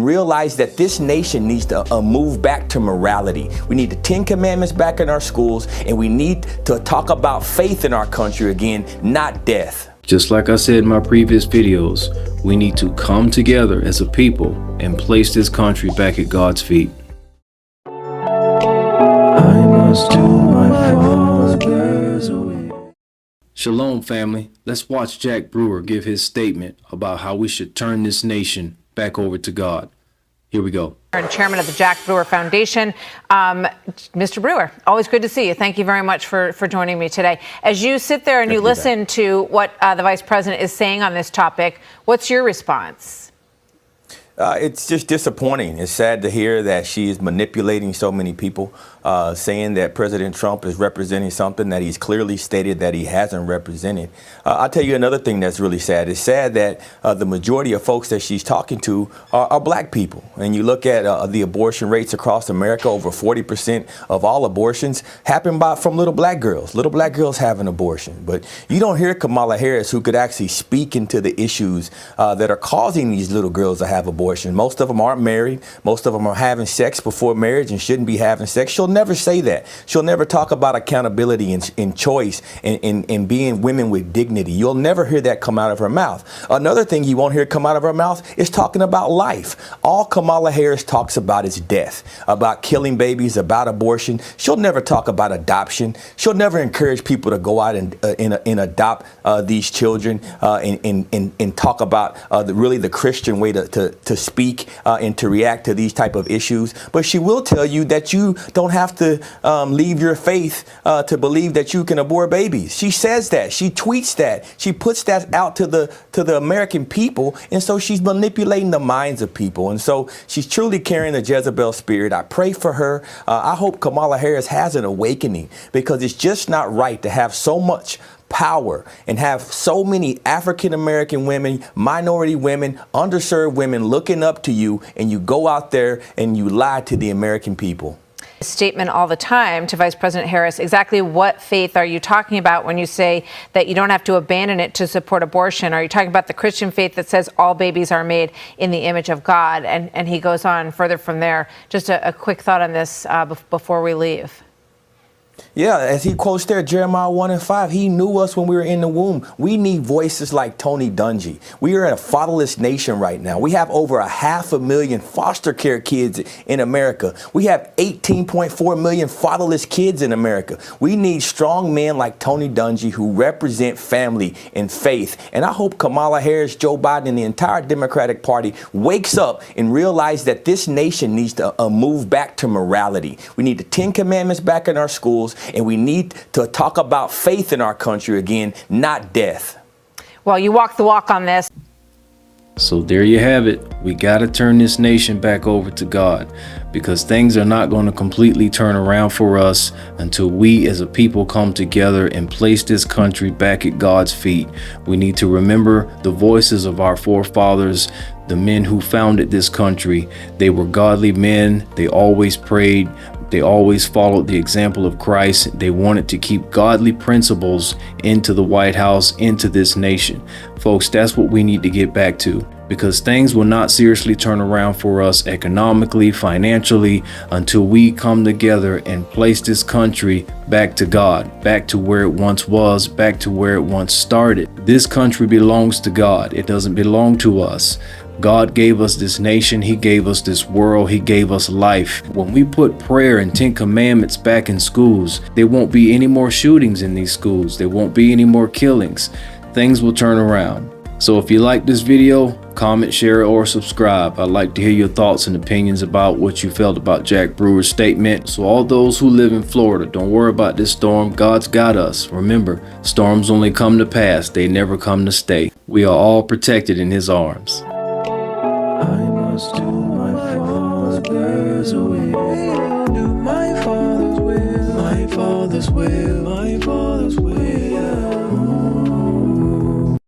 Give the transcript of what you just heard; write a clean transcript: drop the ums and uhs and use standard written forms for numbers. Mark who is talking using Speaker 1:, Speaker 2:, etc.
Speaker 1: and realize that this nation needs to move back to morality. We need the 10 Commandments back in our schools, and we need to talk about faith in our country again, not death.
Speaker 2: Just like I said in my previous videos, we need to come together as a people and place this country back at God's feet. I must do my Father's will. Shalom, family. Let's watch Jack Brewer give his statement about how we should turn this nation back over to God. Here we go.
Speaker 3: And chairman of the Jack Brewer Foundation. Mr. Brewer, always good to see you. Thank you very much for joining me today. As you sit there and you listen to what the vice president is saying on this topic, what's your response?
Speaker 1: It's just disappointing. It's sad to hear that she is manipulating so many people, saying that President Trump is representing something that he's clearly stated that he hasn't represented. I'll tell you another thing that's really sad. It's sad that the majority of folks that she's talking to are black people. And you look at the abortion rates across America, over 40% of all abortions happen from little black girls. Little black girls have an abortion. But you don't hear Kamala Harris, who could actually speak into the issues that are causing these little girls to have abortions. Most of them aren't married. Most of them are having sex before marriage and shouldn't be having sex. She'll never say that. She'll never talk about accountability and choice and being women with dignity. You'll never hear that come out of her mouth. Another thing you won't hear come out of her mouth is talking about life. All Kamala Harris talks about is death, about killing babies, about abortion. She'll never talk about adoption. She'll never encourage people to go out and adopt these children and talk about really the Christian way to speak and to react to these type of issues. But she will tell you that you don't have to leave your faith to believe that you can abort babies. She says that. She tweets that. She puts that out to the American people. And so she's manipulating the minds of people. And so she's truly carrying the Jezebel spirit. I pray for her. I hope Kamala Harris has an awakening, because it's just not right to have so much power and have so many African-American women, minority women, underserved women looking up to you, and you go out there and you lie to the American people.
Speaker 3: Statement all the time to Vice President Harris. Exactly what faith are you talking about when you say that you don't have to abandon it to support abortion? Are you talking about the Christian faith that says all babies are made in the image of God? And he goes on further from there. Just a quick thought on this before we leave.
Speaker 1: Yeah, as he quotes there, Jeremiah 1:5, he knew us when we were in the womb. We need voices like Tony Dungy. We are a fatherless nation right now. We have over 500,000 foster care kids in America. We have 18.4 million fatherless kids in America. We need strong men like Tony Dungy who represent family and faith. And I hope Kamala Harris, Joe Biden, and the entire Democratic Party wakes up and realize that this nation needs to move back to morality. We need the 10 Commandments back in our schools, and we need to talk about faith in our country again, not death.
Speaker 3: Well, you walk the walk on this.
Speaker 2: So there you have it. We got to turn this nation back over to God, because things are not going to completely turn around for us until we as a people come together and place this country back at God's feet. We need to remember the voices of our forefathers, the men who founded this country. They were godly men. They always prayed. They always followed the example of Christ. They wanted to keep godly principles into the White House, into this nation. Folks, that's what we need to get back to, because things will not seriously turn around for us economically, financially, until we come together and place this country back to God, back to where it once was, back to where it once started. This country belongs to God. It doesn't belong to us. God gave us this nation. He gave us this world. He gave us life. When we put prayer and 10 Commandments back in schools, there won't be any more shootings in these schools. There won't be any more killings. Things will turn around. So if you like this video, comment, share, or subscribe. I'd like to hear your thoughts and opinions about what you felt about Jack Brewer's statement. So all those who live in Florida, don't worry about this storm. God's got us. Remember, storms only come to pass. They never come to stay. We are all protected in His arms. I must do my Father's will. Do my Father's will. My Father's will. My Father's will.